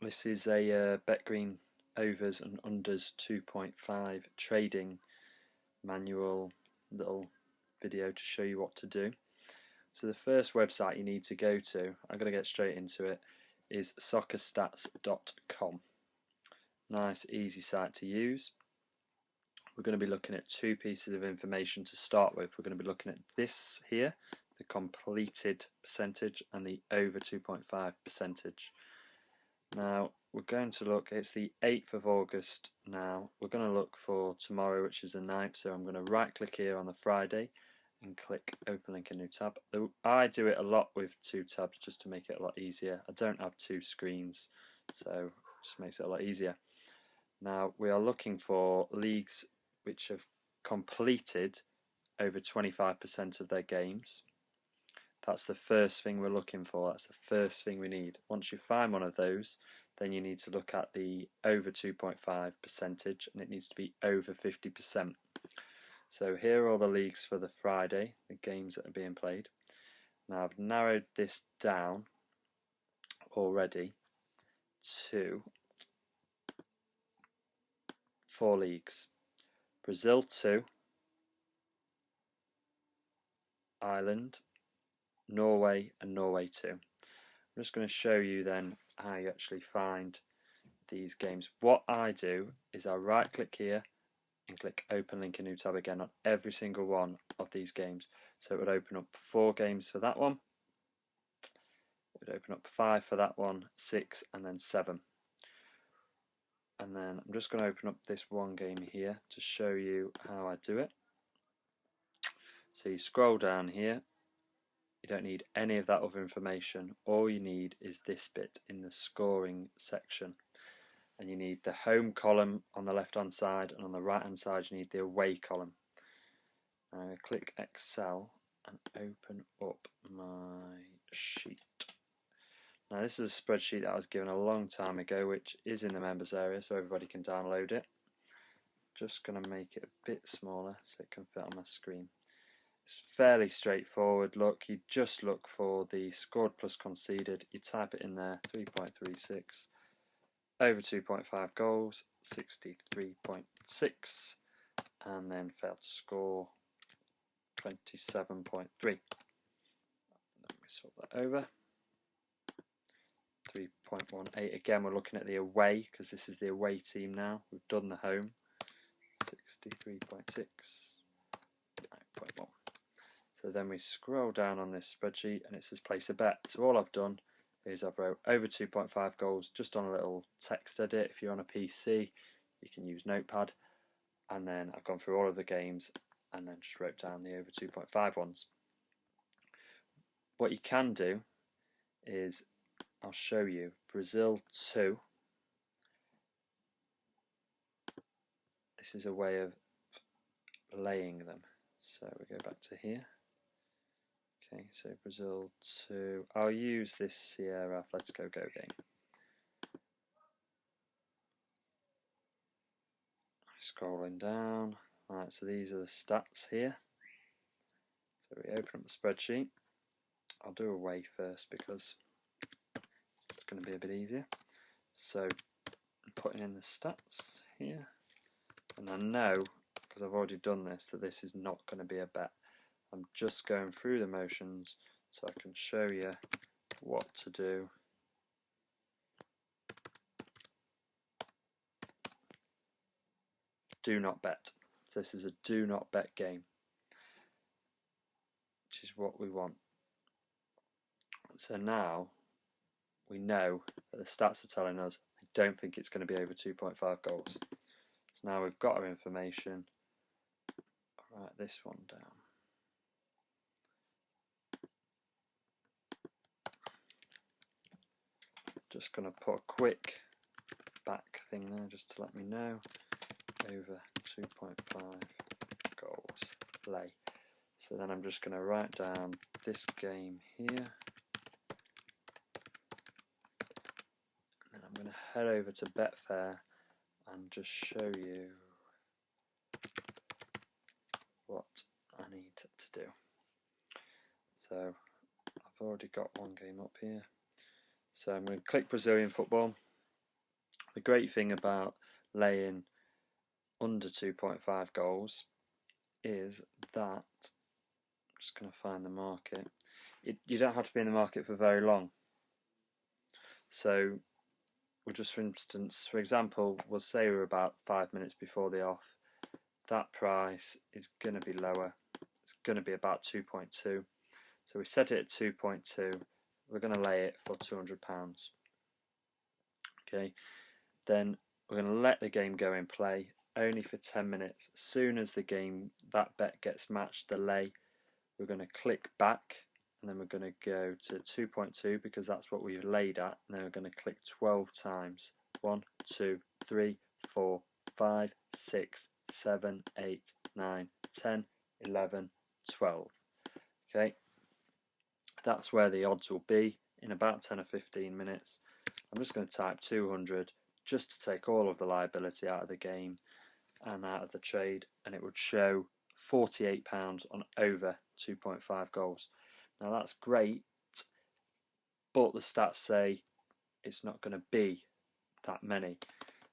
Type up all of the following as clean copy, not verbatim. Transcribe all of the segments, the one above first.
This is a Betgreen overs and unders 2.5 trading manual little video to show you what to do. So the first website you need to go to, I'm going to get straight into it, is soccerstats.com. Nice easy site to use. We're going to be looking at two pieces of information to start with. We're going to be looking at this here, the completed percentage, and the over 2.5 percentage. Now we're going to look, it's the 8th of August now, we're going to look for tomorrow, which is the 9th, so I'm going to right click here on the Friday and click open link in new tab. I do it a lot with two tabs just to make it a lot easier. I don't have two screens, so it just makes it a lot easier. Now we are looking for leagues which have completed over 25% of their games. That's the first thing we're looking for. That's the first thing we need. Once you find one of those, then you need to look at the over 2.5 percentage, and it needs to be over 50%. So here are all the leagues for the Friday, the games that are being played. Now I've narrowed this down already to 4 leagues. Brazil 2, Ireland, Norway and Norway 2. I'm just going to show you then how you actually find these games. What I do is I right click here and click open link in new tab again on every single one of these games. So it would open up 4 games for that one, it would open up 5 for that one, 6 and then 7. And then I'm just going to open up this one game here to show you how I do it. So you scroll down here. You don't need any of that other information. All you need is this bit in the scoring section. And you need the home column on the left hand side, and on the right hand side you need the away column. Click Excel and open up my sheet. Now this is a spreadsheet that I was given a long time ago, which is in the members area so everybody can download it. Just going to make it a bit smaller so it can fit on my screen. It's fairly straightforward. Look, you just look for the scored plus conceded, you type it in there, 3.36, over 2.5 goals, 63.6, and then failed to score, 27.3. Let me swap that over, 3.18. Again, we're looking at the away because this is the away team now. We've done the home, 63.6, 9.1. So then we scroll down on this spreadsheet and it says place a bet. So all I've done is I've wrote over 2.5 goals just on a little text edit. If you're on a PC, you can use Notepad. And then I've gone through all of the games and then just wrote down the over 2.5 ones. What you can do is, I'll show you, Brazil 2. This is a way of laying them. So we go back to here. Okay, so Brazil 2. I'll use this Sierra Let's Go game. Scrolling down. Alright, so these are the stats here. So we open up the spreadsheet. I'll do away first because it's going to be a bit easier. So I'm putting in the stats here. And I know, because I've already done this, that this is not going to be a bet. I'm just going through the motions so I can show you what to do. Do not bet. This is a do not bet game, which is what we want. So now we know that the stats are telling us I don't think it's going to be over 2.5 goals. So now we've got our information. I'll write this one down. Just going to put a quick back thing there just to let me know. Over 2.5 goals, lay. So then I'm just going to write down this game here. And then I'm going to head over to Betfair and just show you what I need to do. So I've already got one game up here. So I'm going to click Brazilian football. The great thing about laying under 2.5 goals is that, I'm just going to find the market, you don't have to be in the market for very long. So we'll just, for example, we'll say we're about 5 minutes before the off. That price is going to be lower. It's going to be about 2.2. So we set it at 2.2. We're going to lay it for £200. Okay, then we're going to let the game go in play only for 10 minutes. As soon as that bet gets matched, the lay, we're going to click back, and then we're going to go to 2.2 because that's what we've laid at, and then we're going to click 12 times. 1, 2, 3, 4, 5, 6, 7, 8, 9, 10, 11, 12. Okay, that's where the odds will be in about 10 or 15 minutes. I'm just going to type 200 just to take all of the liability out of the game and out of the trade, and it would show £48 on over 2.5 goals. Now that's great, but the stats say it's not going to be that many.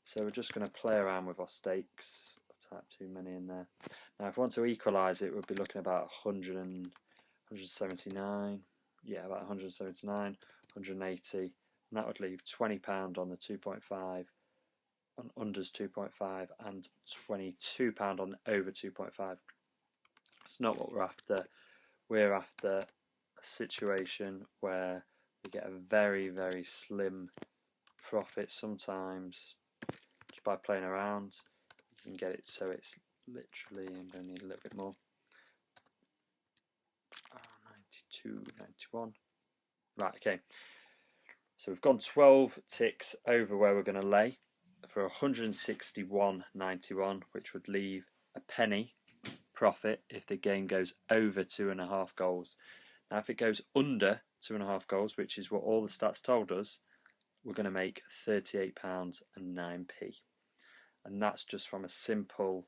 So we're just going to play around with our stakes. I'll type too many in there. Now if we want to equalise it, we'll be looking about 179, yeah, about 179, 180, and that would leave £20 on the 2.5, on unders 2.5, and £22 on over 2.5. It's not what we're after. We're after a situation where we get a very, very slim profit. Sometimes just by playing around you can get it so it's literally, I'm going to need a little bit more, 92, 91. Right, okay, so we've gone 12 ticks over where we're going to lay for 161.91, which would leave a penny profit if the game goes over 2.5 goals. Now if it goes under 2.5 goals, which is what all the stats told us, we're going to make £38 and 9p, and that's just from a simple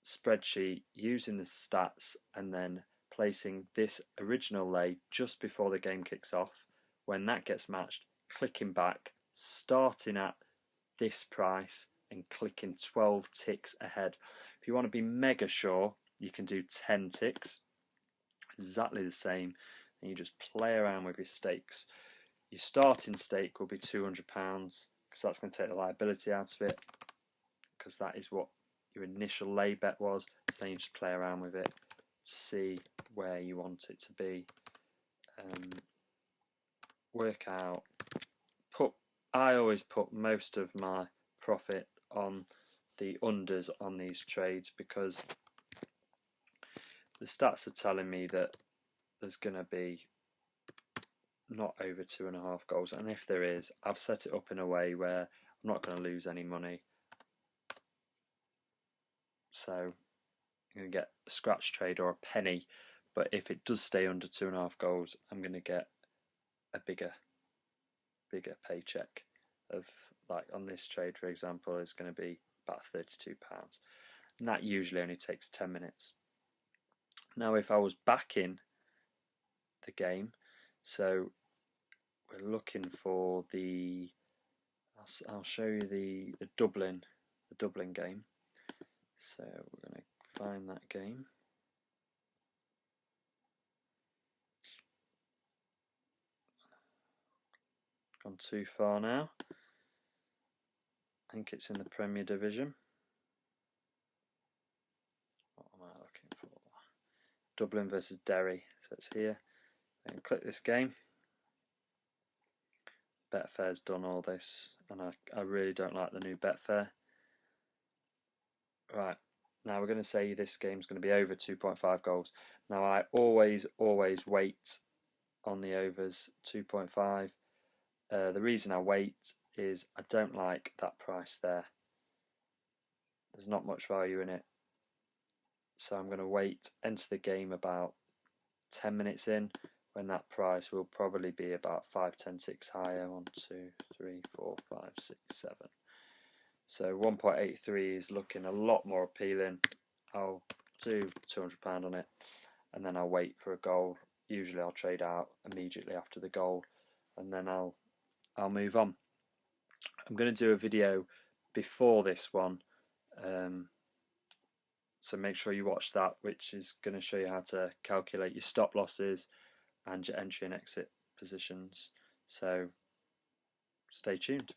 spreadsheet using the stats and then placing this original lay just before the game kicks off. When that gets matched, clicking back, starting at this price and clicking 12 ticks ahead. If you want to be mega sure, you can do 10 ticks, exactly the same, and you just play around with your stakes. Your starting stake will be £200 because that's going to take the liability out of it, because that is what your initial lay bet was. So then you just play around with it, see where you want it to be, work out. I always put most of my profit on the unders on these trades because the stats are telling me that there's going to be not over 2.5 goals, and if there is, I've set it up in a way where I'm not going to lose any money. So I'm going to get a scratch trade or a penny, but if it does stay under 2.5 goals, I'm going to get a bigger paycheck. Of, like on this trade for example, is going to be about £32, and that usually only takes 10 minutes. Now if I was backing the game, so we're looking for the, I'll show you the Dublin game. So we're going to find that game. Gone too far now. I think it's in the Premier Division. What am I looking for? Dublin versus Derry. So it's here. And click this game. Betfair's done all this, and I really don't like the new Betfair. Right, now we're going to say this game's going to be over 2.5 goals. Now I always wait on the overs 2.5. The reason I wait is I don't like that price there. There's not much value in it. So I'm going to wait, enter the game about 10 minutes in, when that price will probably be about 5, 10 ticks higher. 1, 2, 3, 4, 5, 6, 7. So 1.83 is looking a lot more appealing. I'll do £200 on it, and then I'll wait for a goal. Usually I'll trade out immediately after the goal, and then I'll move on. I'm going to do a video before this one, so make sure you watch that, which is going to show you how to calculate your stop losses and your entry and exit positions. So stay tuned.